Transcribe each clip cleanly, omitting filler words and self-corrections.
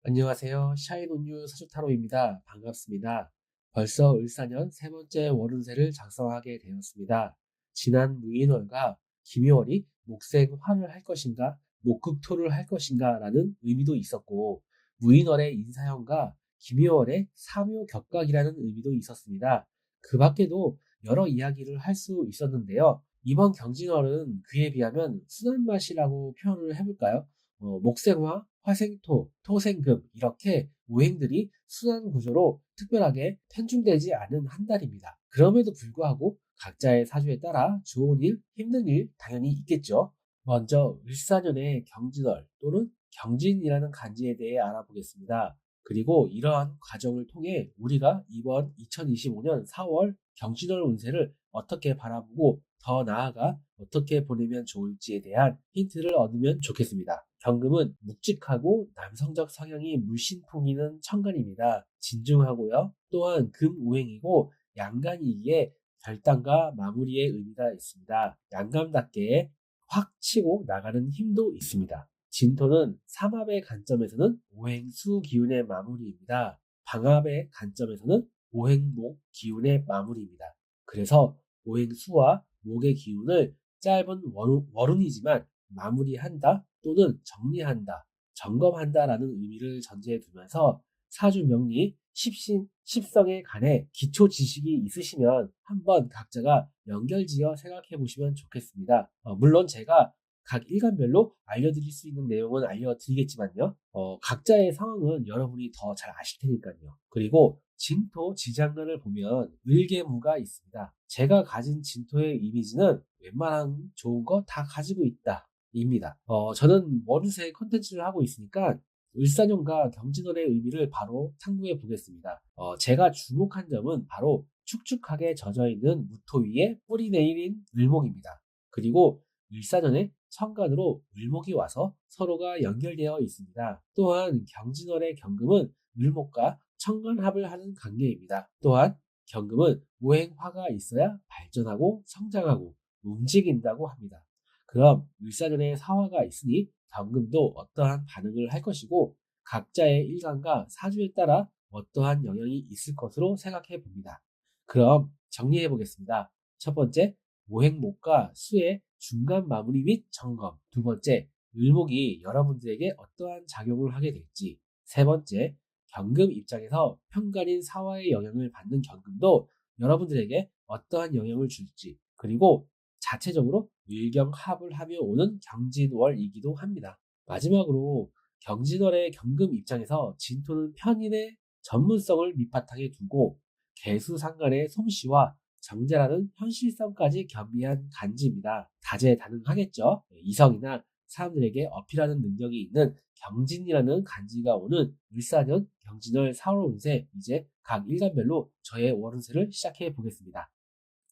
안녕하세요. 샤인온유 사주타로입니다. 반갑습니다. 벌써 을사년 세 번째 월운세를 작성하게 되었습니다. 지난 무인월과 김요월이 목생화를 할 것인가, 목극토를 할 것인가 라는 의미도 있었고, 무인월의 인사형과 김요월의 사묘격각이라는 의미도 있었습니다. 그 밖에도 여러 이야기를 할 수 있었는데요. 이번 경진월은 그에 비하면 순한 맛이라고 표현을 해볼까요? 목생화, 화생토, 토생금 이렇게 오행들이 순환 구조로 특별하게 편중되지 않은 한 달입니다. 그럼에도 불구하고 각자의 사주에 따라 좋은 일, 힘든 일 당연히 있겠죠. 먼저 을사년의 경진월 또는 경진이라는 간지에 대해 알아보겠습니다. 그리고 이러한 과정을 통해 우리가 이번 2025년 4월 경진월 운세를 어떻게 바라보고 더 나아가 어떻게 보내면 좋을지에 대한 힌트를 얻으면 좋겠습니다. 경금은 묵직하고 남성적 성향이 물씬 풍기는 천간입니다. 진중하고요. 또한 금오행이고 양간이기에 결단과 마무리의 의미가 있습니다. 양감답게 확 치고 나가는 힘도 있습니다. 진토는 삼합의 관점에서는 오행수 기운의 마무리입니다. 방합의 관점에서는 오행목 기운의 마무리입니다. 그래서 오행수와 목의 기운을 짧은 월운이지만 마무리한다 또는 정리한다, 점검한다라는 의미를 전제해 두면서 사주 명리, 십신, 십성에 관해 기초 지식이 있으시면 한번 각자가 연결지어 생각해 보시면 좋겠습니다. 물론 제가 각 일간별로 알려드릴 수 있는 내용은 알려드리겠지만요. 각자의 상황은 여러분이 더 잘 아실 테니까요. 그리고 진토 지장간을 보면 을개무가 있습니다. 제가 가진 진토의 이미지는 웬만한 좋은 거 다 가지고 있다. 입니다. 저는 원세 컨텐츠를 하고 있으니까 을사년과 경진월의 의미를 바로 탐구해 보겠습니다. 제가 주목한 점은 바로 축축하게 젖어있는 무토 위에 뿌리 내린 을목입니다. 그리고 을사년에 천간으로 을목이 와서 서로가 연결되어 있습니다. 또한 경진월의 경금은 을목과 천간합을 하는 관계입니다. 또한 경금은 오행화가 있어야 발전하고 성장하고 움직인다고 합니다. 그럼 을사년에 사화가 있으니 경금도 어떠한 반응을 할 것이고 각자의 일간과 사주에 따라 어떠한 영향이 있을 것으로 생각해 봅니다. 그럼 정리해 보겠습니다. 첫 번째, 모행목과 수의 중간 마무리 및 점검. 두 번째, 을목이 여러분들에게 어떠한 작용을 하게 될지. 세 번째, 경금 입장에서 편간인 사화의 영향을 받는 경금도 여러분들에게 어떠한 영향을 줄지. 그리고 자체적으로 일경합을 하며 오는 경진월이기도 합니다. 마지막으로 경진월의 경금 입장에서 진토는 편인의 전문성을 밑바탕에 두고 개수상간의 솜씨와 정제라는 현실성까지 겸비한 간지입니다. 다재다능하겠죠. 이성이나 사람들에게 어필하는 능력이 있는 경진이라는 간지가 오는 을사년 경진월 4월 운세, 이제 각 일간별로 저의 월운세를 시작해 보겠습니다.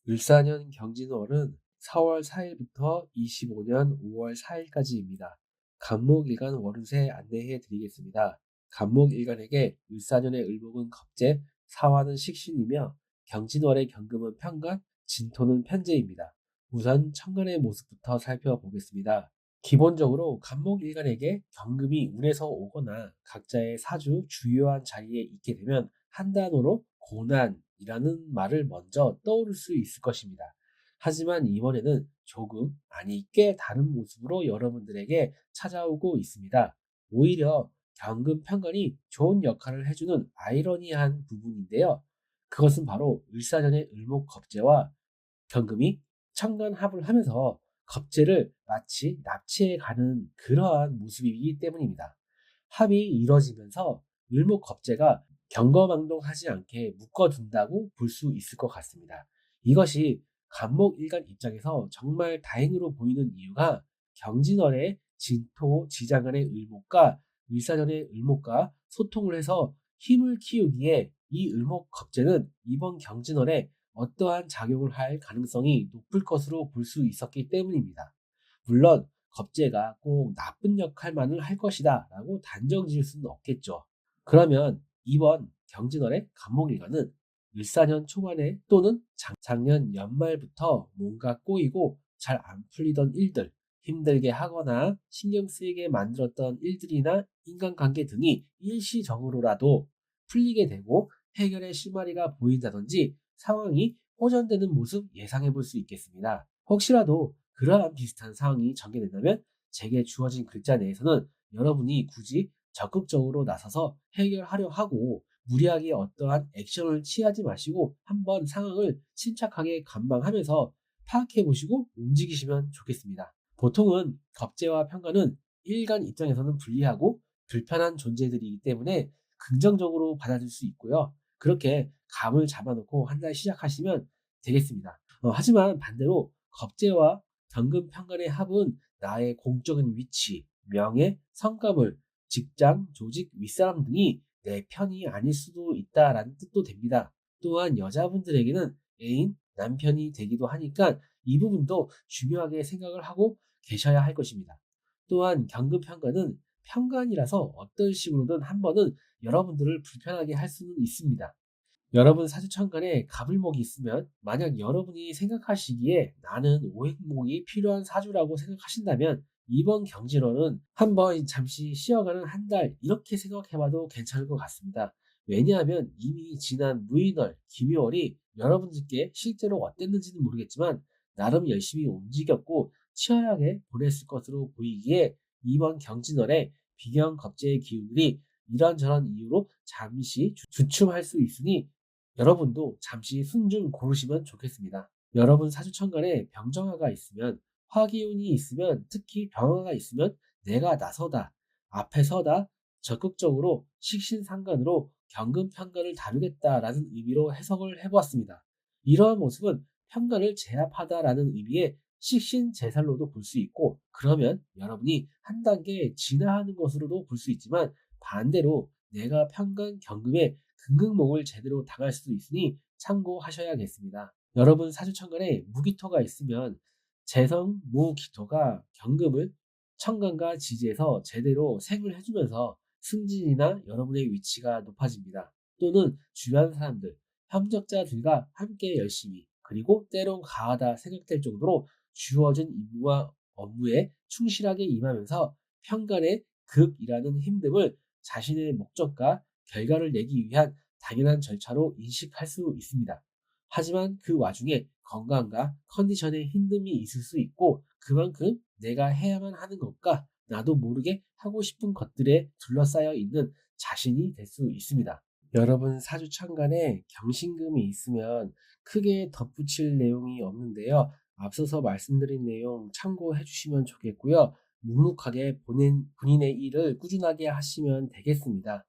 을사년 경진월은 4월 4일부터 25년 5월 4일까지입니다. 간목일간 월운세 안내해 드리겠습니다. 간목일간에게 을사년의 을목은 겁재, 사화는 식신이며 경진월의 경금은 편간, 진토는 편재입니다. 우선 천간의 모습부터 살펴보겠습니다. 기본적으로 간목일간에게 경금이 운에서 오거나 각자의 사주 주요한 자리에 있게 되면 한 단어로 고난이라는 말을 먼저 떠오를 수 있을 것입니다. 하지만 이번에는 조금, 아니 꽤 다른 모습으로 여러분들에게 찾아오고 있습니다. 오히려 경금 편관이 좋은 역할을 해주는 아이러니한 부분인데요. 그것은 바로 을사년의 을목 겁재와 경금이 천간합을 하면서 겁재를 마치 납치해 가는 그러한 모습이기 때문입니다. 합이 이뤄지면서 을목 겁재가 경거망동하지 않게 묶어둔다고 볼 수 있을 것 같습니다. 이것이 간목일간 입장에서 정말 다행으로 보이는 이유가 경진월의 진토 지장간의 을목과 을사년의 을목과 소통을 해서 힘을 키우기에 이 을목 겁재는 이번 경진월에 어떠한 작용을 할 가능성이 높을 것으로 볼 수 있었기 때문입니다. 물론 겁재가 꼭 나쁜 역할만을 할 것이다 라고 단정 지을 수는 없겠죠. 그러면 이번 경진월의 간목일간은 을사년 초반에 또는 작년 연말부터 뭔가 꼬이고 잘 안 풀리던 일들, 힘들게 하거나 신경 쓰이게 만들었던 일들이나 인간관계 등이 일시적으로라도 풀리게 되고 해결의 실마리가 보인다든지 상황이 호전되는 모습 예상해 볼 수 있겠습니다. 혹시라도 그러한 비슷한 상황이 전개된다면 제게 주어진 글자 내에서는 여러분이 굳이 적극적으로 나서서 해결하려 하고 무리하게 어떠한 액션을 취하지 마시고 한번 상황을 침착하게 관망하면서 파악해 보시고 움직이시면 좋겠습니다. 보통은 겁재와 평가는 일간 입장에서는 불리하고 불편한 존재들이기 때문에 긍정적으로 받아들일 수 있고요. 그렇게 감을 잡아놓고 한 달 시작하시면 되겠습니다. 하지만 반대로 겁재와 경금 평간의 합은 나의 공적인 위치, 명예, 성과물, 직장, 조직, 윗사람 등이 내 편이 아닐 수도 있다라는 뜻도 됩니다. 또한 여자분들에게는 애인, 남편이 되기도 하니까 이 부분도 중요하게 생각을 하고 계셔야 할 것입니다. 또한 경금 평간은 평간이라서 어떤 식으로든 한 번은 여러분들을 불편하게 할 수는 있습니다. 여러분 사주천간에 갑을목이 있으면 만약 여러분이 생각하시기에 나는 오행목이 필요한 사주라고 생각하신다면 이번 경진월은 한번 잠시 쉬어가는 한 달 이렇게 생각해봐도 괜찮을 것 같습니다. 왜냐하면 이미 지난 무인월, 김유월이 여러분들께 실제로 어땠는지는 모르겠지만 나름 열심히 움직였고 치열하게 보냈을 것으로 보이기에 이번 경진월에 비경 겁재의 기운들이 이런저런 이유로 잠시 주춤할 수 있으니 여러분도 잠시 순 좀 고르시면 좋겠습니다. 여러분 사주천간에 병정화가 있으면 화기운이 있으면 특히 병화가 있으면 내가 나서다 앞에 서다 적극적으로 식신상간으로 경금편간을 다루겠다라는 의미로 해석을 해보았습니다. 이러한 모습은 편간을 제압하다라는 의미의 식신제살로도 볼 수 있고 그러면 여러분이 한 단계 진화하는 것으로도 볼 수 있지만 반대로 내가 편간 경금에 금극목을 제대로 당할 수도 있으니 참고하셔야겠습니다. 여러분 사주천간에 무기토가 있으면 재성 무기토가 경금을 천간과 지지에서 제대로 생을 해주면서 승진이나 여러분의 위치가 높아집니다. 또는 주변 사람들, 협력자들과 함께 열심히 그리고 때론 가하다 생각될 정도로 주어진 임무와 업무에 충실하게 임하면서 편간의 극이라는 힘듦을 자신의 목적과 결과를 내기 위한 당연한 절차로 인식할 수 있습니다. 하지만 그 와중에 건강과 컨디션에 힘듦이 있을 수 있고 그만큼 내가 해야만 하는 것과 나도 모르게 하고 싶은 것들에 둘러싸여 있는 자신이 될 수 있습니다. 여러분 사주천간에 경신금이 있으면 크게 덧붙일 내용이 없는데요. 앞서서 말씀드린 내용 참고해 주시면 좋겠고요. 묵묵하게 본인의 일을 꾸준하게 하시면 되겠습니다.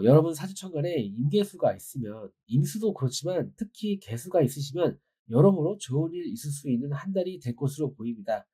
여러분 사주천간에 임계수가 있으면 임수도 그렇지만 특히 계수가 있으시면 여러모로 좋은 일 있을 수 있는 한 달이 될 것으로 보입니다.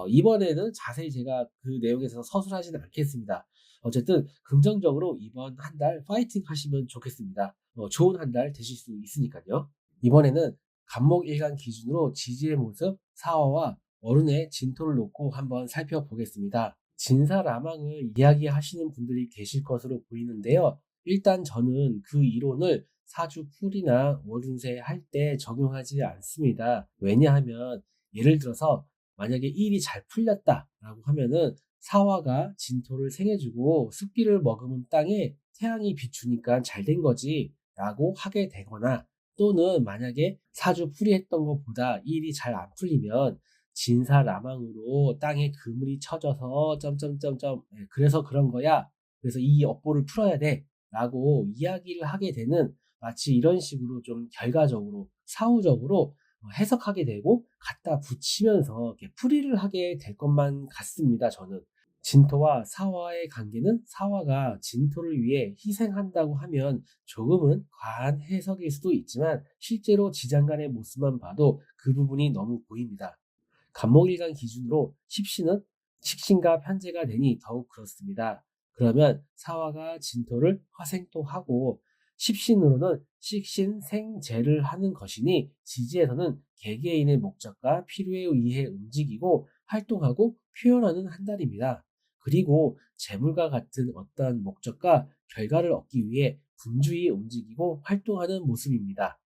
이번에는 자세히 제가 그 내용에서 서술하지는 않겠습니다. 어쨌든 긍정적으로 이번 한 달 파이팅 하시면 좋겠습니다. 좋은 한 달 되실 수 있으니까요. 이번에는 간목일간 기준으로 지지의 모습, 사화와 어른의 진토를 놓고 한번 살펴보겠습니다. 진사라망을 이야기하시는 분들이 계실 것으로 보이는데요. 일단 저는 그 이론을 사주풀이나 월운세 할 때 적용하지 않습니다. 왜냐하면 예를 들어서 만약에 일이 잘 풀렸다라고 하면은 사화가 진토를 생해주고 습기를 머금은 땅에 태양이 비추니까 잘 된 거지 라고 하게 되거나 또는 만약에 사주풀이했던 것보다 일이 잘 안 풀리면 진사라망으로 땅에 그물이 쳐져서 점점점점 그래서 그런 거야. 그래서 이 업보를 풀어야 돼. 라고 이야기를 하게 되는 마치 이런 식으로 좀 결과적으로 사후적으로 해석하게 되고 갖다 붙이면서 이렇게 풀이를 하게 될 것만 같습니다. 저는. 진토와 사화의 관계는 사화가 진토를 위해 희생한다고 하면 조금은 과한 해석일 수도 있지만 실제로 지장간의 모습만 봐도 그 부분이 너무 보입니다. 간목일간 기준으로 십신은 식신과 편제가 되니 더욱 그렇습니다. 그러면 사화가 진토를 화생토하고 십신으로는 식신생재를 하는 것이니 지지에서는 개개인의 목적과 필요에 의해 움직이고 활동하고 표현하는 한 달입니다. 그리고 재물과 같은 어떠한 목적과 결과를 얻기 위해 분주히 움직이고 활동하는 모습입니다.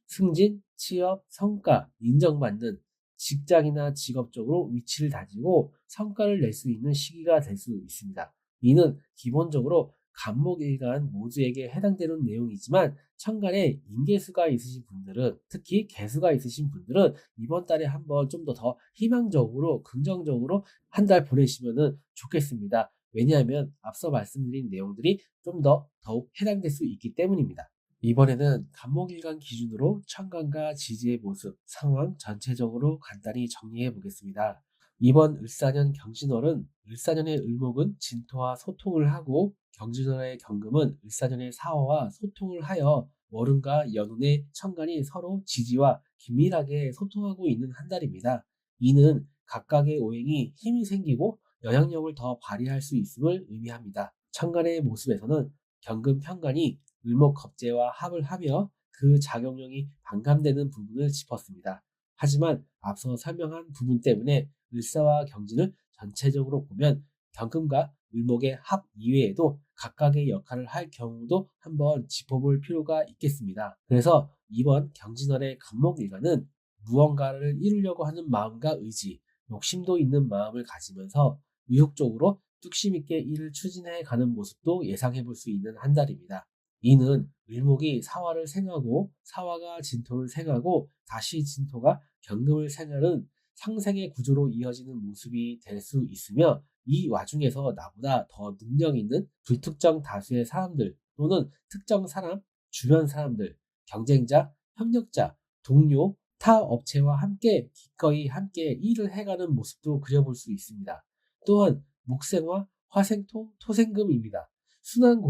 승진, 취업, 성과, 인정받는 직장이나 직업적으로 위치를 다지고 성과를 낼 수 있는 시기가 될 수 있습니다. 이는 기본적으로 간목일간 모두에게 해당되는 내용이지만 천간에 인계수가 있으신 분들은, 특히 개수가 있으신 분들은 이번 달에 한번 좀 더 희망적으로 긍정적으로 한 달 보내시면 좋겠습니다. 왜냐하면 앞서 말씀드린 내용들이 좀 더욱 해당될 수 있기 때문입니다. 이번에는 간목일간 기준으로 천간과 지지의 모습, 상황 전체적으로 간단히 정리해 보겠습니다. 이번 을사년 경진월은 을사년의 을목은 진토와 소통을 하고 경진월의 경금은 을사년의 사화와 소통을 하여 월운과 연운의 천간이 서로 지지와 긴밀하게 소통하고 있는 한 달입니다. 이는 각각의 오행이 힘이 생기고 영향력을 더 발휘할 수 있음을 의미합니다. 천간의 모습에서는 경금 편간이 을목 겁재와 합을 하며 그 작용력이 반감되는 부분을 짚었습니다. 하지만 앞서 설명한 부분 때문에 을사와 경진을 전체적으로 보면 경금과 을목의 합 이외에도 각각의 역할을 할 경우도 한번 짚어볼 필요가 있겠습니다. 그래서 이번 경진월의 간목일간은 무언가를 이루려고 하는 마음과 의지, 욕심도 있는 마음을 가지면서 의욕적으로 뚝심 있게 일을 추진해 가는 모습도 예상해 볼 수 있는 한 달입니다. 이는 을목이 사화를 생하고 사화가 진토를 생하고 다시 진토가 경금을 생하는 상생의 구조로 이어지는 모습이 될 수 있으며, 이 와중에서 나보다 더 능력 있는 불특정 다수의 사람들 또는 특정 사람, 주변 사람들, 경쟁자, 협력자, 동료, 타 업체와 함께 기꺼이 함께 일을 해가는 모습도 그려볼 수 있습니다. 또한 목생화, 화생토, 토생금입니다. 순환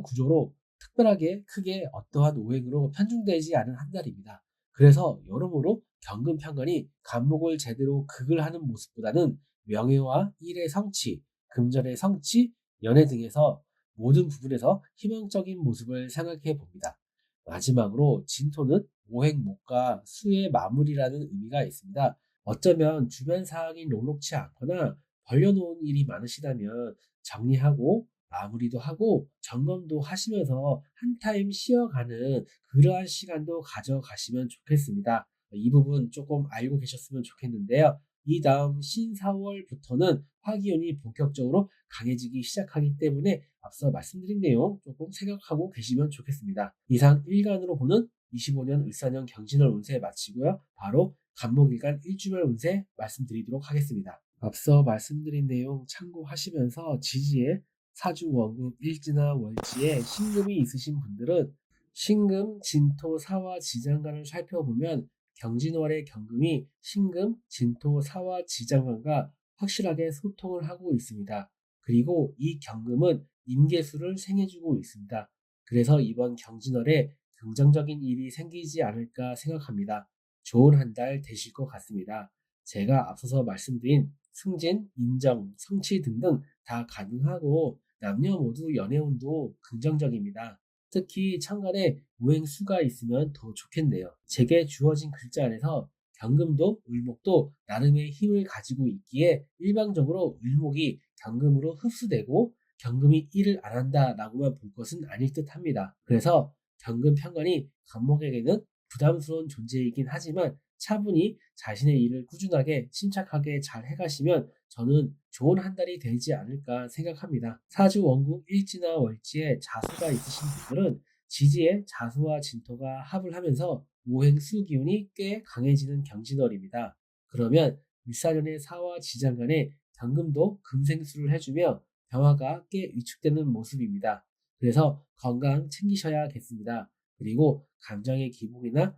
구조로 특별하게 크게 어떠한 오행으로 편중되지 않은 한 달입니다. 그래서 여러모로 경금 편관이 간목을 제대로 극을 하는 모습보다는 명예와 일의 성취, 금전의 성취, 연애 등에서 모든 부분에서 희망적인 모습을 생각해 봅니다. 마지막으로 진토는 오행목과 수의 마무리라는 의미가 있습니다. 어쩌면 주변 사항이 녹록치 않거나 벌려놓은 일이 많으시다면 정리하고 마무리도 하고 점검도 하시면서 한 타임 쉬어가는 그러한 시간도 가져가시면 좋겠습니다. 이 부분 조금 알고 계셨으면 좋겠는데요. 이 다음 신사월부터는 화기운이 본격적으로 강해지기 시작하기 때문에 앞서 말씀드린 내용 조금 생각하고 계시면 좋겠습니다. 이상 일간으로 보는 25년 을사년 경진월 운세 마치고요. 바로 간목일간 일주별 운세 말씀드리도록 하겠습니다. 앞서 말씀드린 내용 참고하시면서 지지에 사주 원국 일지나 월지에 신금이 있으신 분들은 신금, 진토, 사화, 지장간을 살펴보면 경진월의 경금이 신금, 진토, 사화, 지장간과 확실하게 소통을 하고 있습니다. 그리고 이 경금은 임계수를 생해주고 있습니다. 그래서 이번 경진월에 긍정적인 일이 생기지 않을까 생각합니다. 좋은 한 달 되실 것 같습니다. 제가 앞서서 말씀드린 승진, 인정, 성취 등등 다 가능하고 남녀 모두 연애운도 긍정적입니다. 특히 천간에 오행수가 있으면 더 좋겠네요. 제게 주어진 글자 안에서 경금도 을목도 나름의 힘을 가지고 있기에 일방적으로 을목이 경금으로 흡수되고 경금이 일을 안 한다라고만 볼 것은 아닐 듯 합니다. 그래서 경금 편관이 간목에게는 부담스러운 존재이긴 하지만 차분히 자신의 일을 꾸준하게 침착하게 잘 해가시면 저는 좋은 한 달이 되지 않을까 생각합니다. 사주 원국 일지나 월지에 자수가 있으신 분들은 지지에 자수와 진토가 합을 하면서 오행수 기운이 꽤 강해지는 경진월입니다. 그러면 일사년의 사와 지장간에 경금도 금생수를 해주며 병화가 꽤 위축되는 모습입니다. 그래서 건강 챙기셔야겠습니다. 그리고 감정의 기복이나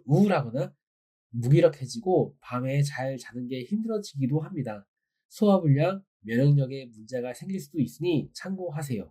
우울하거나 무기력해지고 밤에 잘 자는 게 힘들어지기도 합니다. 소화불량, 면역력에 문제가 생길 수도 있으니 참고하세요.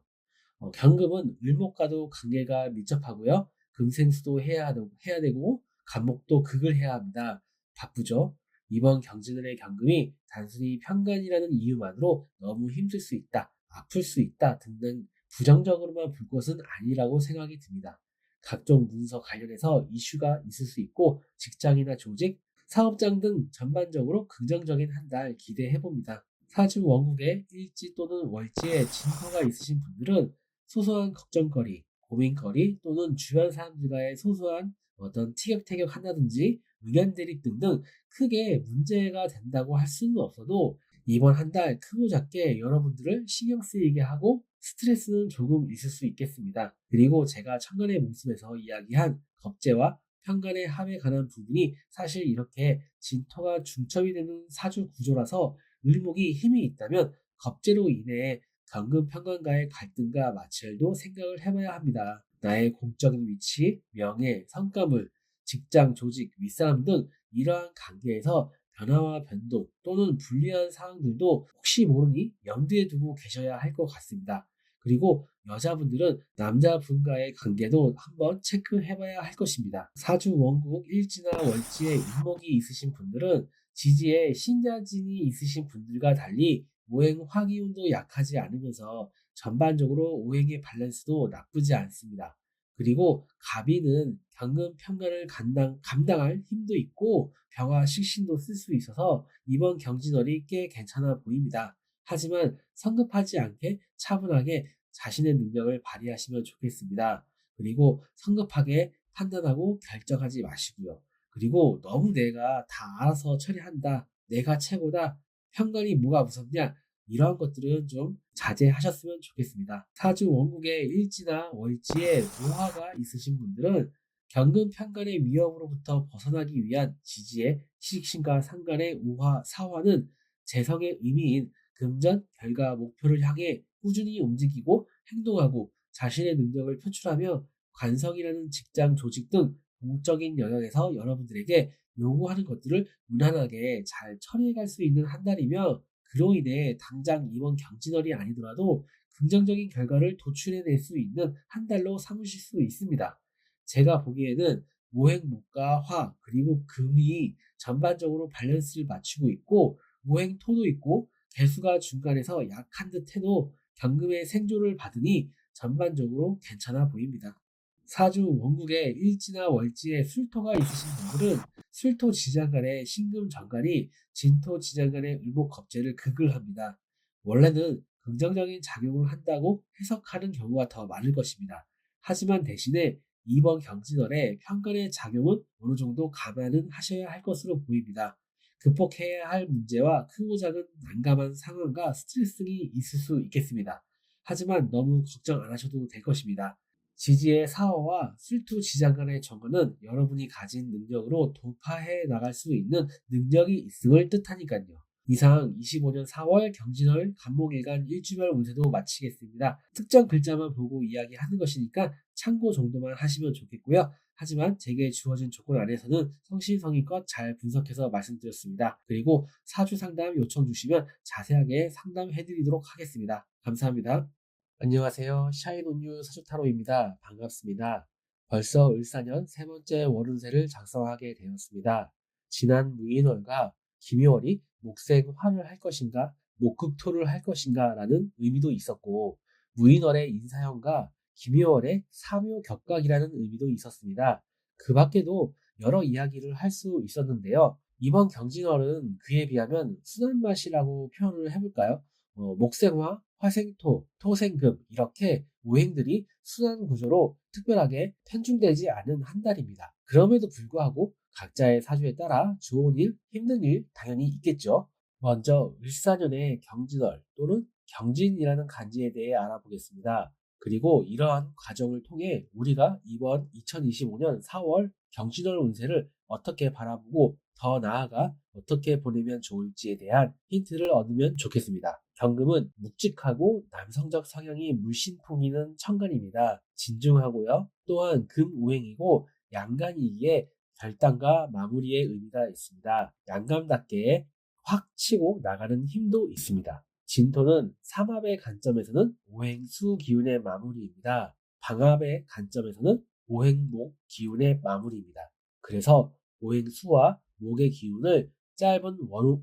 경금은 을목과도 관계가 밀접하고요. 금생수도 해야 되고 간목도 극을 해야 합니다. 바쁘죠? 이번 경진월의 경금이 단순히 편간이라는 이유만으로 너무 힘들 수 있다, 아플 수 있다 등등 부정적으로만 볼 것은 아니라고 생각이 듭니다. 각종 문서 관련해서 이슈가 있을 수 있고 직장이나 조직, 사업장 등 전반적으로 긍정적인 한 달 기대해 봅니다. 사주 원국에 일지 또는 월지에 진토가 있으신 분들은 소소한 걱정거리, 고민거리 또는 주변 사람들과의 소소한 어떤 티격태격 한다든지 의견 대립 등등 크게 문제가 된다고 할 수는 없어도 이번 한 달 크고 작게 여러분들을 신경 쓰이게 하고 스트레스는 조금 있을 수 있겠습니다. 그리고 제가 천간의 모습에서 이야기한 겁재와 편간의 합에 관한 부분이 사실 이렇게 진토가 중첩이 되는 사주 구조라서 을목이 힘이 있다면 겁재로 인해 경금 편관과의 갈등과 마찰도 생각을 해봐야 합니다. 나의 공적인 위치, 명예, 성과물, 직장, 조직, 윗사람 등 이러한 관계에서 변화와 변동 또는 불리한 상황들도 혹시 모르니 염두에 두고 계셔야 할 것 같습니다. 그리고 여자분들은 남자분과의 관계도 한번 체크해봐야 할 것입니다. 사주 원국 일지나 월지에 인목이 있으신 분들은 지지에 신자진이 있으신 분들과 달리 오행 화기운도 약하지 않으면서 전반적으로 오행의 밸런스도 나쁘지 않습니다. 그리고 갑이는 경금 편관을 감당할 힘도 있고 병화 식신도 쓸 수 있어서 이번 경진월이 꽤 괜찮아 보입니다. 하지만 성급하지 않게 차분하게 자신의 능력을 발휘하시면 좋겠습니다. 그리고 성급하게 판단하고 결정하지 마시고요. 그리고 너무 내가 다 알아서 처리한다, 내가 최고다, 편관이 뭐가 무섭냐, 이러한 것들은 좀 자제하셨으면 좋겠습니다. 사주 원국의 일지나 월지에 노화가 있으신 분들은 경금 편관의 위협으로부터 벗어나기 위한 지지의 식신과 상관의 우화, 사화는 재성의 의미인 금전, 결과, 목표를 향해 꾸준히 움직이고 행동하고 자신의 능력을 표출하며 관성이라는 직장, 조직 등 공적인 영역에서 여러분들에게 요구하는 것들을 무난하게 잘 처리해갈 수 있는 한 달이며 그로 인해 당장 이번 경진월이 아니더라도 긍정적인 결과를 도출해낼 수 있는 한 달로 삼으실 수 있습니다. 제가 보기에는 모행목과 화 그리고 금이 전반적으로 밸런스를 맞추고 있고 모행토도 있고 개수가 중간에서 약한 듯 해도 경금의 생조를 받으니 전반적으로 괜찮아 보입니다. 사주 원국에 일지나 월지에 술토가 있으신 분들은 술토 지장간의 신금 정간이 진토 지장간의 을목 겁재를 극을 합니다. 원래는 긍정적인 작용을 한다고 해석하는 경우가 더 많을 것입니다. 하지만 대신에 이번 경진월에 편간의 작용은 어느 정도 감안은 하셔야 할 것으로 보입니다. 극복해야 할 문제와 크고 작은 난감한 상황과 스트레스가 있을 수 있겠습니다. 하지만 너무 걱정 안 하셔도 될 것입니다. 지지의 사화와 술투 지장 간의 정어는 여러분이 가진 능력으로 돌파해 나갈 수 있는 능력이 있음을 뜻하니까요. 이상 25년 4월 경진월 간목일간 일주별 운세도 마치겠습니다. 특정 글자만 보고 이야기하는 것이니까 참고 정도만 하시면 좋겠고요. 하지만 제게 주어진 조건 안에서는 성심성의껏 잘 분석해서 말씀드렸습니다. 그리고 사주 상담 요청 주시면 자세하게 상담해드리도록 하겠습니다. 감사합니다. 안녕하세요. 샤인온유 사주타로입니다. 반갑습니다. 벌써 을사년 세 번째 월운세를 작성하게 되었습니다. 지난 무인월과 김이월이 목생화를 할 것인가, 목극토를 할 것인가 라는 의미도 있었고 무인월의 인사형과 김이월의 사묘격각이라는 의미도 있었습니다. 그 밖에도 여러 이야기를 할 수 있었는데요. 이번 경진월은 그에 비하면 순한 맛이라고 표현을 해볼까요? 목생화, 화생토, 토생금 이렇게 오행들이 순환 구조로 특별하게 편중되지 않은 한 달입니다. 그럼에도 불구하고 각자의 사주에 따라 좋은 일, 힘든 일 당연히 있겠죠. 먼저 을사년의 경진월 또는 경진이라는 간지에 대해 알아보겠습니다. 그리고 이러한 과정을 통해 우리가 이번 2025년 4월 경진월 운세를 어떻게 바라보고 더 나아가 어떻게 보내면 좋을지에 대한 힌트를 얻으면 좋겠습니다. 경금은 묵직하고 남성적 성향이 물씬 풍기는 천간입니다. 진중하고요. 또한 금오행이고 양간이기에 결단과 마무리의 의미가 있습니다. 양감답게 확 치고 나가는 힘도 있습니다. 진토는 삼합의 관점에서는 오행수 기운의 마무리입니다. 방합의 관점에서는 오행목 기운의 마무리입니다. 그래서 오행수와 목의 기운을 짧은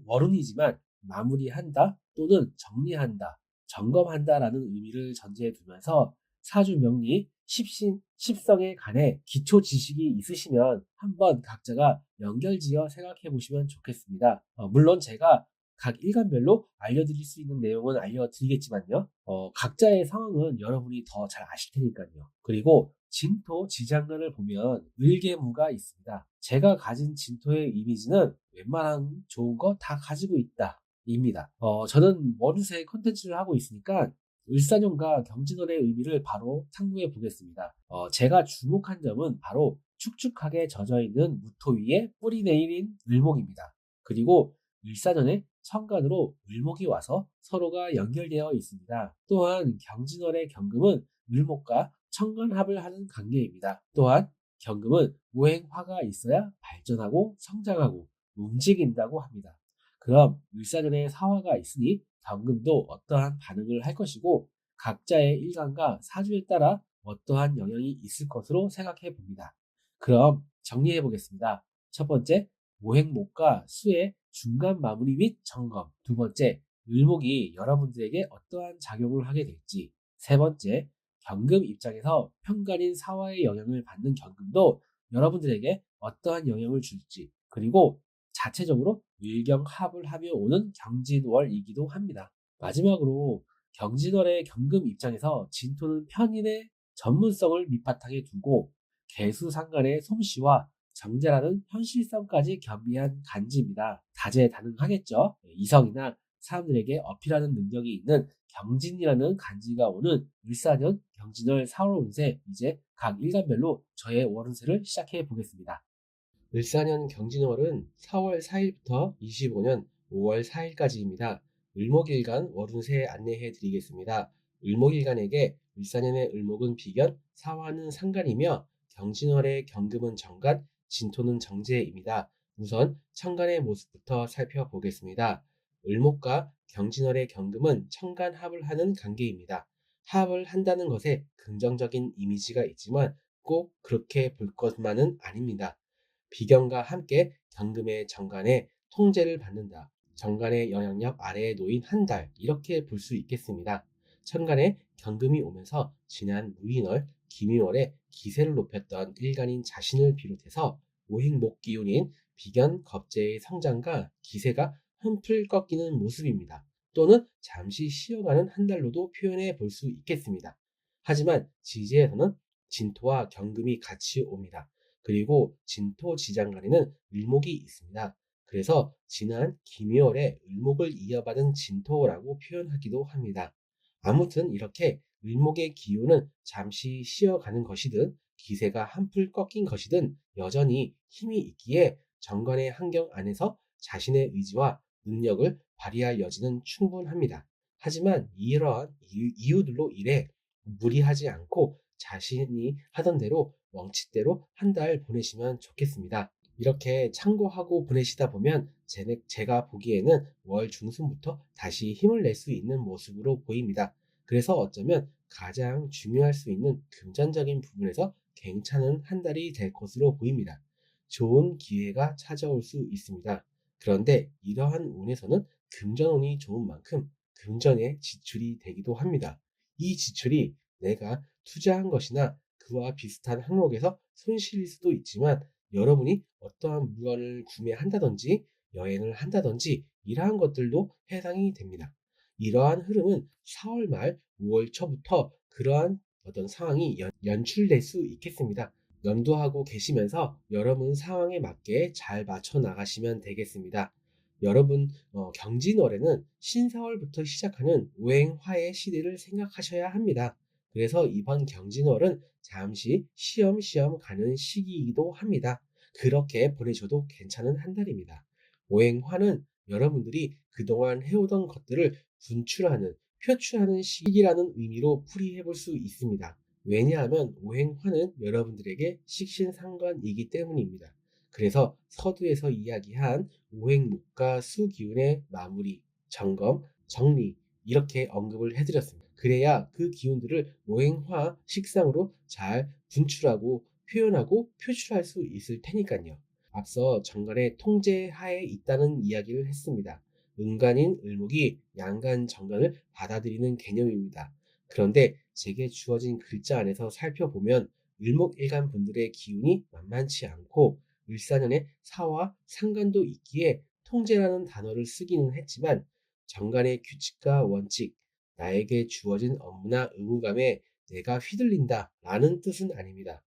월운이지만 마무리한다 또는 정리한다, 점검한다라는 의미를 전제해 두면서 사주 명리, 십신, 십성에 관해 기초 지식이 있으시면 한번 각자가 연결지어 생각해 보시면 좋겠습니다. 물론 제가 각 일간별로 알려드릴 수 있는 내용은 알려드리겠지만요. 각자의 상황은 여러분이 더 잘 아실 테니까요. 그리고 진토 지장간을 보면 을개무가 있습니다. 제가 가진 진토의 이미지는 웬만한 좋은 거 다 가지고 있다 입니다. 저는 월운세 컨텐츠를 하고 있으니까 을사년과 경진월의 의미를 바로 탐구해 보겠습니다. 제가 주목한 점은 바로 축축하게 젖어있는 무토 위에 뿌리 내린 을목입니다. 그리고 을사년에 천간으로 을목이 와서 서로가 연결되어 있습니다. 또한 경진월의 경금은 을목과 천간합을 하는 관계입니다. 또한 경금은 오행화가 있어야 발전하고 성장하고 움직인다고 합니다. 그럼 을사년에 사화가 있으니 경금도 어떠한 반응을 할 것이고 각자의 일간과 사주에 따라 어떠한 영향이 있을 것으로 생각해 봅니다. 그럼 정리해 보겠습니다. 첫 번째, 오행목과 수의 중간 마무리 및 점검. 두 번째, 을목이 여러분들에게 어떠한 작용을 하게 될지. 세 번째, 경금 입장에서 편간인 사화의 영향을 받는 경금도 여러분들에게 어떠한 영향을 줄지. 그리고 자체적으로 일경합을 하며 오는 경진월이기도 합니다. 마지막으로 경진월의 경금 입장에서 진토는 편인의 전문성을 밑바탕에 두고 개수상간의 솜씨와 정제라는 현실성까지 겸비한 간지입니다. 다재다능하겠죠. 이성이나 사람들에게 어필하는 능력이 있는 경진이라는 간지가 오는 을사년 경진월 4월 운세, 이제 각 일간별로 저의 월운세를 시작해 보겠습니다. 을사년 경진월은 4월 4일부터 25년 5월 4일까지입니다. 을목일간 월운세 안내해 드리겠습니다. 을목일간에게 을사년의 을목은 비견, 사화는 상간이며 경진월의 경금은 정간, 진토는 정제입니다. 우선 천간의 모습부터 살펴보겠습니다. 을목과 경진월의 경금은 천간합을 하는 관계입니다. 합을 한다는 것에 긍정적인 이미지가 있지만 꼭 그렇게 볼 것만은 아닙니다. 비견과 함께 경금의 정간에 통제를 받는다. 정간의 영향력 아래에 놓인 한 달, 이렇게 볼 수 있겠습니다. 천간에 경금이 오면서 지난 무인월, 기미월에 기세를 높였던 일간인 자신을 비롯해서 오행목 기운인 비견, 겁재의 성장과 기세가 한풀 꺾이는 모습입니다. 또는 잠시 쉬어가는 한 달로도 표현해 볼 수 있겠습니다. 하지만 지지에서는 진토와 경금이 같이 옵니다. 그리고 진토 지장간에는 을목이 있습니다. 그래서 지난 기묘월에 을목을 이어받은 진토라고 표현하기도 합니다. 아무튼 이렇게 을목의 기운은 잠시 쉬어가는 것이든 기세가 한풀 꺾인 것이든 여전히 힘이 있기에 정관의 환경 안에서 자신의 의지와 능력을 발휘할 여지는 충분합니다. 하지만 이러한 이유들로 인해 무리하지 않고 자신이 하던 대로 원칙대로 한 달 보내시면 좋겠습니다. 이렇게 참고하고 보내시다 보면 제가 보기에는 월 중순부터 다시 힘을 낼 수 있는 모습으로 보입니다. 그래서 어쩌면 가장 중요할 수 있는 금전적인 부분에서 괜찮은 한 달이 될 것으로 보입니다. 좋은 기회가 찾아올 수 있습니다. 그런데 이러한 운에서는 금전운이 좋은 만큼 금전의 지출이 되기도 합니다. 이 지출이 내가 투자한 것이나 그와 비슷한 항목에서 손실일 수도 있지만 여러분이 어떠한 물건을 구매한다든지 여행을 한다든지 이러한 것들도 해당이 됩니다. 이러한 흐름은 4월 말 5월 초부터 그러한 어떤 상황이 연출될 수 있겠습니다. 염두하고 계시면서 여러분 상황에 맞게 잘 맞춰 나가시면 되겠습니다. 여러분 경진월에는 신사월부터 시작하는 오행화의 시대를 생각하셔야 합니다. 그래서 이번 경진월은 잠시 쉬엄쉬엄 가는 시기이기도 합니다. 그렇게 보내셔도 괜찮은 한 달입니다. 오행화는 여러분들이 그동안 해오던 것들을 분출하는, 표출하는 시기라는 의미로 풀이해 볼 수 있습니다. 왜냐하면 오행화는 여러분들에게 식신상관이기 때문입니다. 그래서 서두에서 이야기한 오행목과 수기운의 마무리, 점검, 정리 이렇게 언급을 해드렸습니다. 그래야 그 기운들을 오행화 식상으로 잘 분출하고 표현하고 표출할 수 있을 테니까요. 앞서 정관의 통제하에 있다는 이야기를 했습니다. 음간인 을목이 양간 정관을 받아들이는 개념입니다. 그런데 제게 주어진 글자 안에서 살펴보면 을목일간 분들의 기운이 만만치 않고 을사년에 사와 상간도 있기에 통제라는 단어를 쓰기는 했지만 정관의 규칙과 원칙, 나에게 주어진 업무나 의무감에 내가 휘둘린다 라는 뜻은 아닙니다.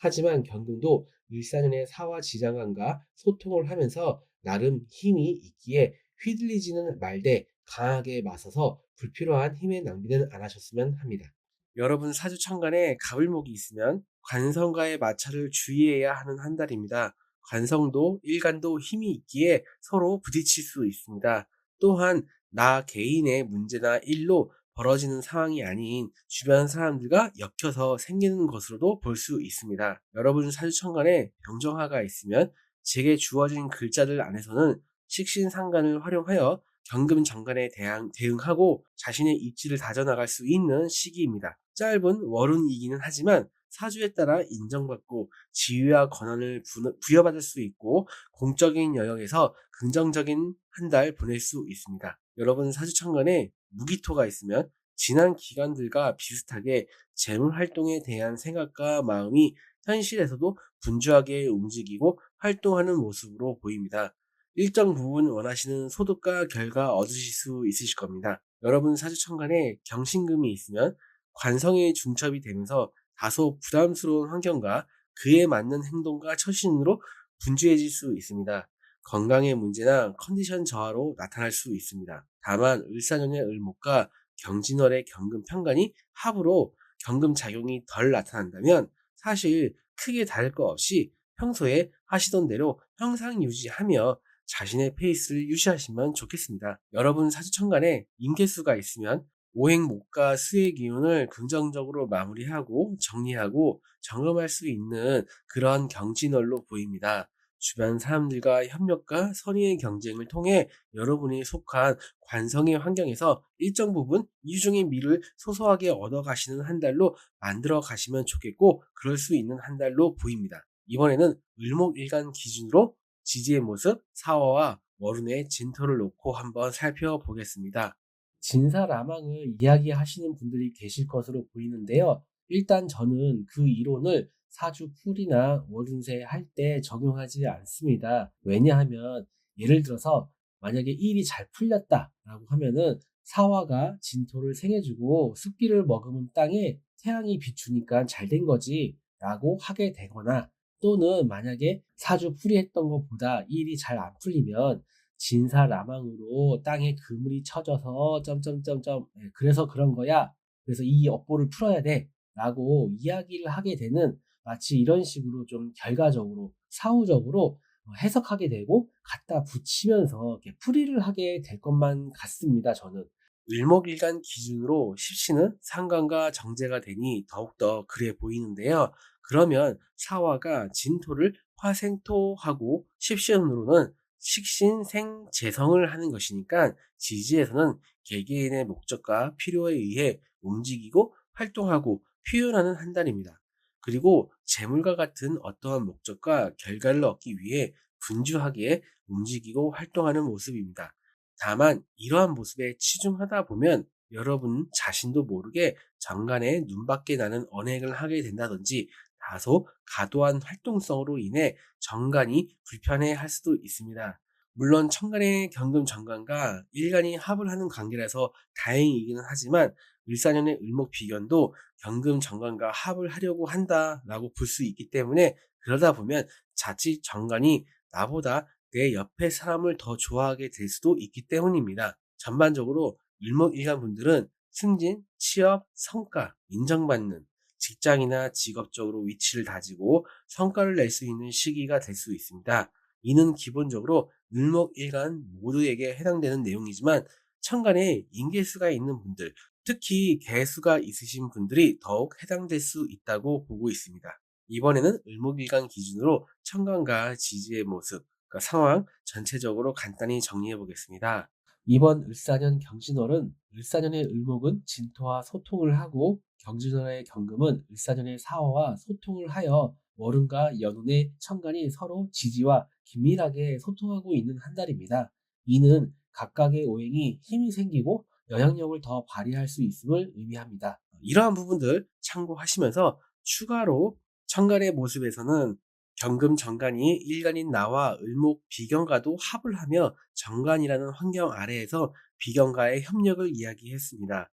하지만 경금도 을사년의 사화 지장간과 소통을 하면서 나름 힘이 있기에 휘둘리지는 말되 강하게 맞서서 불필요한 힘의 낭비는 안 하셨으면 합니다. 여러분 사주 천간에 갑을목이 있으면 관성과의 마찰을 주의해야 하는 한 달입니다. 관성도 일간도 힘이 있기에 서로 부딪힐 수 있습니다. 또한 나 개인의 문제나 일로 벌어지는 상황이 아닌 주변 사람들과 엮여서 생기는 것으로도 볼 수 있습니다. 여러분 사주천간에 병정화가 있으면 제게 주어진 글자들 안에서는 식신상간을 활용하여 경금정간에 대응하고 자신의 입지를 다져나갈 수 있는 시기입니다. 짧은 월운이기는 하지만 사주에 따라 인정받고 지위와 권한을 부여받을 수 있고 공적인 영역에서 긍정적인 한 달 보낼 수 있습니다. 여러분 사주천간에 무기토가 있으면 지난 기간들과 비슷하게 재물 활동에 대한 생각과 마음이 현실에서도 분주하게 움직이고 활동하는 모습으로 보입니다. 일정 부분 원하시는 소득과 결과 얻으실 수 있으실 겁니다. 여러분 사주천간에 경신금이 있으면 관성에 중첩이 되면서 다소 부담스러운 환경과 그에 맞는 행동과 처신으로 분주해질 수 있습니다. 건강의 문제나 컨디션 저하로 나타날 수 있습니다. 다만 을사년의 을목과 경진월의 경금 편관이 합으로 경금 작용이 덜 나타난다면 사실 크게 다를 거 없이 평소에 하시던 대로 형상 유지하며 자신의 페이스를 유지하시면 좋겠습니다. 여러분 사주천간에 임계수가 있으면 오행목과 수의 기운을 긍정적으로 마무리하고 정리하고 점검할 수 있는 그런 경진월로 보입니다. 주변 사람들과 협력과 선의의 경쟁을 통해 여러분이 속한 관성의 환경에서 일정 부분 이중의 미를 소소하게 얻어가시는 한 달로 만들어 가시면 좋겠고 그럴 수 있는 한 달로 보입니다. 이번에는 을목일간 기준으로 지지의 모습, 사화와 월운의 진토를 놓고 한번 살펴보겠습니다. 진사라망을 이야기하시는 분들이 계실 것으로 보이는데요. 일단 저는 그 이론을 사주 풀이나 월운세 할 때 적용하지 않습니다. 왜냐하면 예를 들어서 만약에 일이 잘 풀렸다라고 하면은 사화가 진토를 생해주고 습기를 머금은 땅에 태양이 비추니까 잘 된 거지 라고 하게 되거나 또는 만약에 사주 풀이했던 것보다 일이 잘 안 풀리면 진사라망으로 땅에 그물이 쳐져서 점점점점 그래서 그런 거야. 그래서 이 업보를 풀어야 돼 라고 이야기를 하게 되는 마치 이런 식으로 좀 결과적으로 사후적으로 해석하게 되고 갖다 붙이면서 이렇게 풀이를 하게 될 것만 같습니다. 저는. 일목일간 기준으로 십시는 상관과 정제가 되니 더욱더 그래 보이는데요. 그러면 사화가 진토를 화생토하고 십신으로는 식신생재성을 하는 것이니까 지지에서는 개개인의 목적과 필요에 의해 움직이고 활동하고 표현하는 한 달입니다. 그리고 재물과 같은 어떠한 목적과 결과를 얻기 위해 분주하게 움직이고 활동하는 모습입니다. 다만 이러한 모습에 치중하다 보면 여러분 자신도 모르게 정간에 눈밖에 나는 언행을 하게 된다든지 다소 과도한 활동성으로 인해 정간이 불편해할 수도 있습니다. 물론 천간의 경금 정간과 일간이 합을 하는 관계라서 다행이기는 하지만 을사년의 을목 비견도 경금 정간과 합을 하려고 한다라고 볼 수 있기 때문에 그러다 보면 자칫 정간이 나보다 내 옆에 사람을 더 좋아하게 될 수도 있기 때문입니다. 전반적으로 일목일간 분들은 승진, 취업, 성과, 인정받는 직장이나 직업적으로 위치를 다지고 성과를 낼 수 있는 시기가 될 수 있습니다. 이는 기본적으로 을목일간 모두에게 해당되는 내용이지만 천간에 인계수가 있는 분들, 특히 개수가 있으신 분들이 더욱 해당될 수 있다고 보고 있습니다. 이번에는 을목일간 기준으로 천간과 지지의 모습, 그러니까 상황 전체적으로 간단히 정리해 보겠습니다. 이번 을사년 경진월은 을사년의 을목은 진토와 소통을 하고 경진월의 경금은 을사년의 사화와 소통을 하여 월운과 연운의 천간이 서로 지지와 긴밀하게 소통하고 있는 한 달입니다. 이는 각각의 오행이 힘이 생기고 영향력을 더 발휘할 수 있음을 의미합니다. 이러한 부분들 참고하시면서 추가로 천간의 모습에서는 경금 정간이 일간인 나와 을목 비견과도 합을 하며 정간이라는 환경 아래에서 비견과의 협력을 이야기했습니다.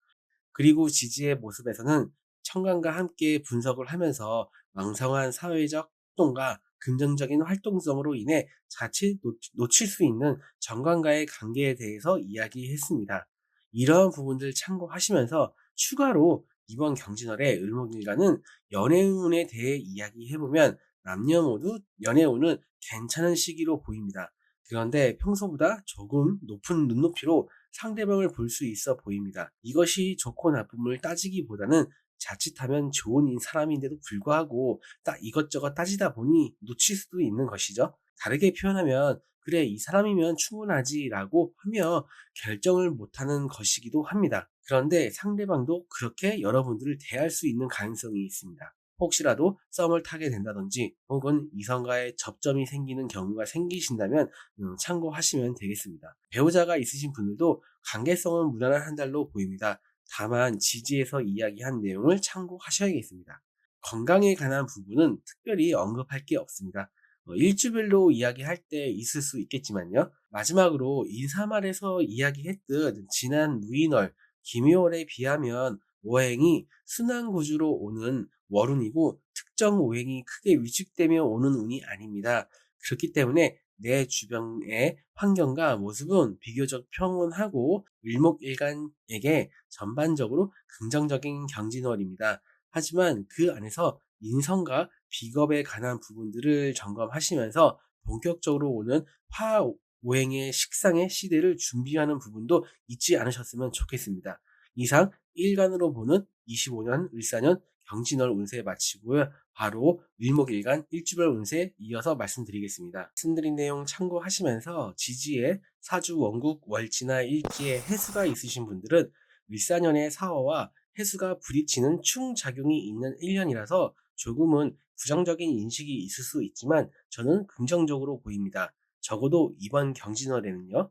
그리고 지지의 모습에서는 청간과 함께 분석을 하면서 왕성한 사회적 활동과 긍정적인 활동성으로 인해 자칫 놓칠 수 있는 정관과의 관계에 대해서 이야기했습니다. 이러한 부분들 참고하시면서 추가로 이번 경진월의 을목일간은 연애운에 대해 이야기해보면 남녀 모두 연애운은 괜찮은 시기로 보입니다. 그런데 평소보다 조금 높은 눈높이로 상대방을 볼 수 있어 보입니다. 이것이 좋고 나쁨을 따지기보다는 자칫하면 좋은 사람인데도 불구하고 딱 이것저것 따지다 보니 놓칠 수도 있는 것이죠. 다르게 표현하면 그래 이 사람이면 충분하지라고 하며 결정을 못하는 것이기도 합니다. 그런데 상대방도 그렇게 여러분들을 대할 수 있는 가능성이 있습니다. 혹시라도 썸을 타게 된다든지 혹은 이성과의 접점이 생기는 경우가 생기신다면 참고하시면 되겠습니다. 배우자가 있으신 분들도 관계성은 무난한 한 달로 보입니다. 다만 지지에서 이야기한 내용을 참고하셔야겠습니다. 건강에 관한 부분은 특별히 언급할 게 없습니다. 일주별로 이야기할 때 있을 수 있겠지만요. 마지막으로 인사말에서 이야기했듯 지난 무인월, 김유월에 비하면 오행이 순환구주로 오는 월운이고 특정 오행이 크게 위축되며 오는 운이 아닙니다. 그렇기 때문에 내 주변의 환경과 모습은 비교적 평온하고 일목일간에게 전반적으로 긍정적인 경진월입니다. 하지만 그 안에서 인성과 비겁에 관한 부분들을 점검하시면서 본격적으로 오는 화오행의 식상의 시대를 준비하는 부분도 잊지 않으셨으면 좋겠습니다. 이상 일간으로 보는 25년 을사년 경진월 운세 마치고요. 바로 일목일간 일주별 운세 이어서 말씀드리겠습니다. 말씀드린 내용 참고하시면서 지지에 사주 원국 월지나 일지에 해수가 있으신 분들은 을사년의 사화와 해수가 부딪히는 충작용이 있는 1년이라서 조금은 부정적인 인식이 있을 수 있지만 저는 긍정적으로 보입니다. 적어도 이번 경진월에는요.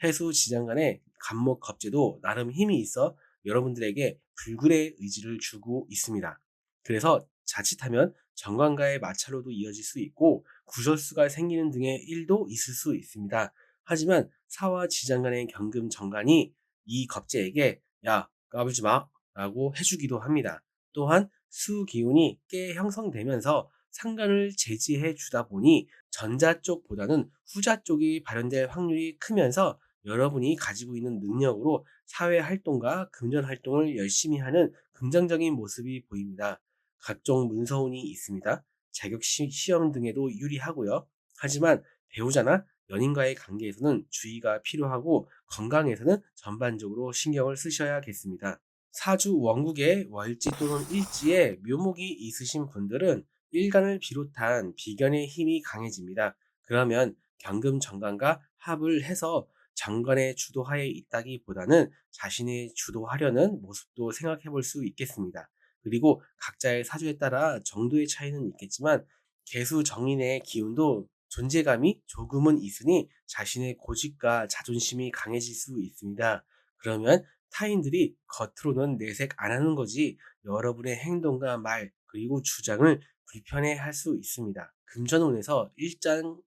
해수 지장 간의 간목 겁재도 나름 힘이 있어 여러분들에게 불굴의 의지를 주고 있습니다. 그래서 자칫하면 정관과의 마찰로도 이어질 수 있고 구설수가 생기는 등의 일도 있을 수 있습니다. 하지만 사와 지장 간의 경금 정관이 이 겁재에게 야 까불지 마 라고 해주기도 합니다. 또한 수 기운이 깨 형성되면서 상관을 제지해 주다 보니 전자 쪽보다는 후자 쪽이 발현될 확률이 크면서 여러분이 가지고 있는 능력으로 사회 활동과 금전 활동을 열심히 하는 긍정적인 모습이 보입니다. 각종 문서운이 있습니다. 자격 시험 등에도 유리하고요. 하지만 배우자나 연인과의 관계에서는 주의가 필요하고 건강에서는 전반적으로 신경을 쓰셔야겠습니다. 사주 원국의 월지 또는 일지에 묘목이 있으신 분들은 일간을 비롯한 비견의 힘이 강해집니다. 그러면 경금 정관과 합을 해서 정관의 주도하에 있다기보다는 자신의 주도하려는 모습도 생각해 볼 수 있겠습니다. 그리고 각자의 사주에 따라 정도의 차이는 있겠지만 개수 정인의 기운도 존재감이 조금은 있으니 자신의 고집과 자존심이 강해질 수 있습니다. 그러면 타인들이 겉으로는 내색 안 하는 거지 여러분의 행동과 말 그리고 주장을 불편해 할 수 있습니다. 금전운에서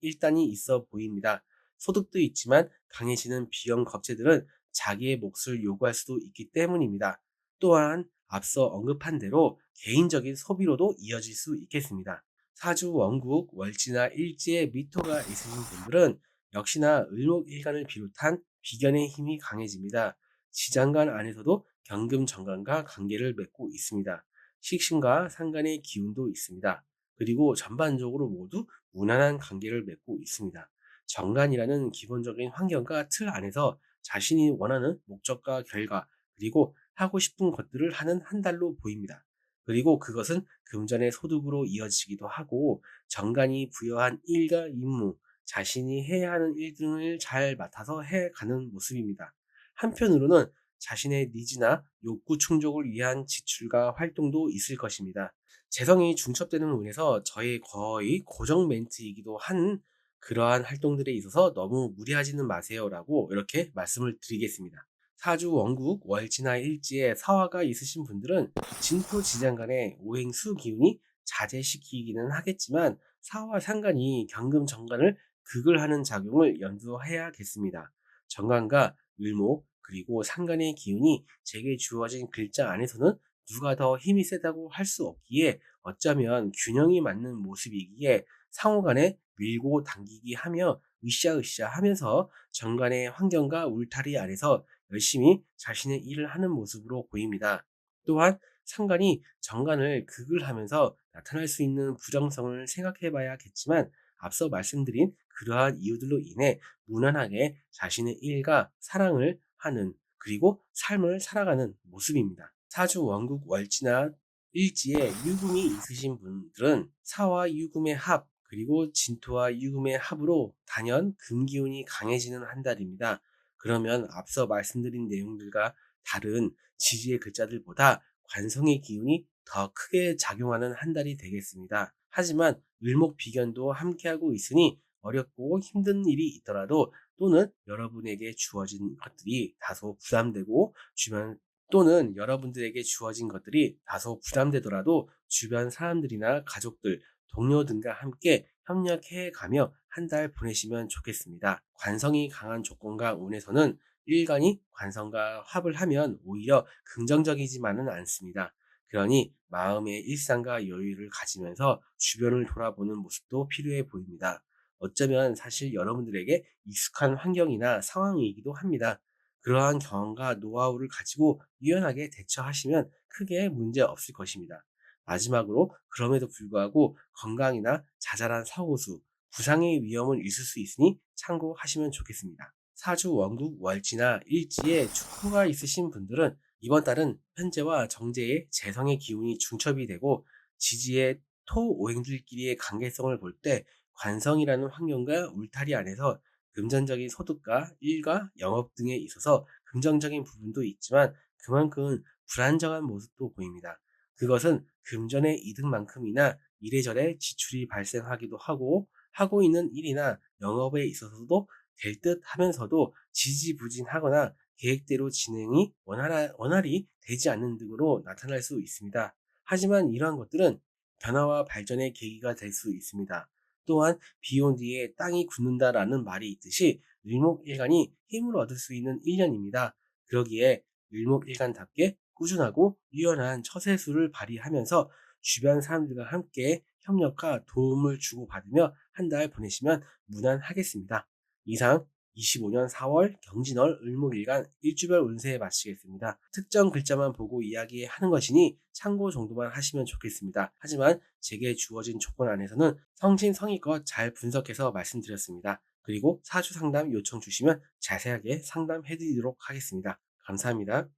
일단이 있어 보입니다. 소득도 있지만 강해지는 비형 겁재들은 자기의 몫을 요구할 수도 있기 때문입니다. 또한 앞서 언급한 대로 개인적인 소비로도 이어질 수 있겠습니다. 사주 원국 월지나 일지에 미토가 있으신 분들은 역시나 을목일간을 비롯한 비견의 힘이 강해집니다. 지장간 안에서도 경금 정관과 관계를 맺고 있습니다. 식신과 상간의 기운도 있습니다. 그리고 전반적으로 모두 무난한 관계를 맺고 있습니다. 정관이라는 기본적인 환경과 틀 안에서 자신이 원하는 목적과 결과 그리고 하고 싶은 것들을 하는 한 달로 보입니다. 그리고 그것은 금전의 소득으로 이어지기도 하고 정관이 부여한 일과 임무, 자신이 해야 하는 일 등을 잘 맡아서 해가는 모습입니다. 한편으로는 자신의 니즈나 욕구 충족을 위한 지출과 활동도 있을 것입니다. 재성이 중첩되는 운에서 저의 거의 고정 멘트이기도 한 그러한 활동들에 있어서 너무 무리하지는 마세요라고 이렇게 말씀을 드리겠습니다. 사주 원국 월지나 일지에 사화가 있으신 분들은 진토 지장 간의 오행수 기운이 자제시키기는 하겠지만 사화 상간이 경금 정관을 극을 하는 작용을 염두해야겠습니다. 정관과 을목 그리고 상간의 기운이 제게 주어진 글자 안에서는 누가 더 힘이 세다고 할 수 없기에 어쩌면 균형이 맞는 모습이기에 상호 간에 밀고 당기기 하며 으쌰으쌰 하면서 정관의 환경과 울타리 안에서 열심히 자신의 일을 하는 모습으로 보입니다. 또한 상관이 정관을 극을 하면서 나타날 수 있는 부정성을 생각해 봐야겠지만 앞서 말씀드린 그러한 이유들로 인해 무난하게 자신의 일과 사랑을 하는 그리고 삶을 살아가는 모습입니다. 사주 원국 월지나 일지에 유금이 있으신 분들은 사와 유금의 합 그리고 진토와 유금의 합으로 단연 금기운이 강해지는 한 달입니다. 그러면 앞서 말씀드린 내용들과 다른 지지의 글자들보다 관성의 기운이 더 크게 작용하는 한 달이 되겠습니다. 하지만 을목비견도 함께하고 있으니 어렵고 힘든 일이 있더라도 또는 여러분에게 주어진 것들이 다소 부담되고 주변 또는 여러분들에게 주어진 것들이 다소 부담되더라도 주변 사람들이나 가족들, 동료 등과 함께 협력해 가며 한 달 보내시면 좋겠습니다. 관성이 강한 조건과 운에서는 일간이 관성과 합을 하면 오히려 긍정적이지만은 않습니다. 그러니 마음의 일상과 여유를 가지면서 주변을 돌아보는 모습도 필요해 보입니다. 어쩌면 사실 여러분들에게 익숙한 환경이나 상황이기도 합니다. 그러한 경험과 노하우를 가지고 유연하게 대처하시면 크게 문제 없을 것입니다. 마지막으로 그럼에도 불구하고 건강이나 자잘한 사고수, 부상의 위험은 있을 수 있으니 참고하시면 좋겠습니다. 사주 원국 월지나 일지에 축토가 있으신 분들은 이번 달은 현재와 정제의 재성의 기운이 중첩이 되고 지지의 토 오행들끼리의 관계성을 볼 때 관성이라는 환경과 울타리 안에서 금전적인 소득과 일과 영업 등에 있어서 긍정적인 부분도 있지만 그만큼 불안정한 모습도 보입니다. 그것은 금전의 이득만큼이나 이래저래 지출이 발생하기도 하고 있는 일이나 영업에 있어서도 될 듯 하면서도 지지부진하거나 계획대로 진행이 원활히 되지 않는 등으로 나타날 수 있습니다. 하지만 이러한 것들은 변화와 발전의 계기가 될 수 있습니다. 또한 비온 뒤에 땅이 굳는다라는 말이 있듯이 일목일간이 힘을 얻을 수 있는 1년입니다. 그러기에 일목일간답게 꾸준하고 유연한 처세술을 발휘하면서 주변 사람들과 함께 협력과 도움을 주고받으며 한 달 보내시면 무난하겠습니다. 이상 25년 4월 경진월 을목일간 일주별 운세 마치겠습니다. 특정 글자만 보고 이야기하는 것이니 참고 정도만 하시면 좋겠습니다. 하지만 제게 주어진 조건 안에서는 성심성의껏 잘 분석해서 말씀드렸습니다. 그리고 사주 상담 요청 주시면 자세하게 상담해드리도록 하겠습니다. 감사합니다.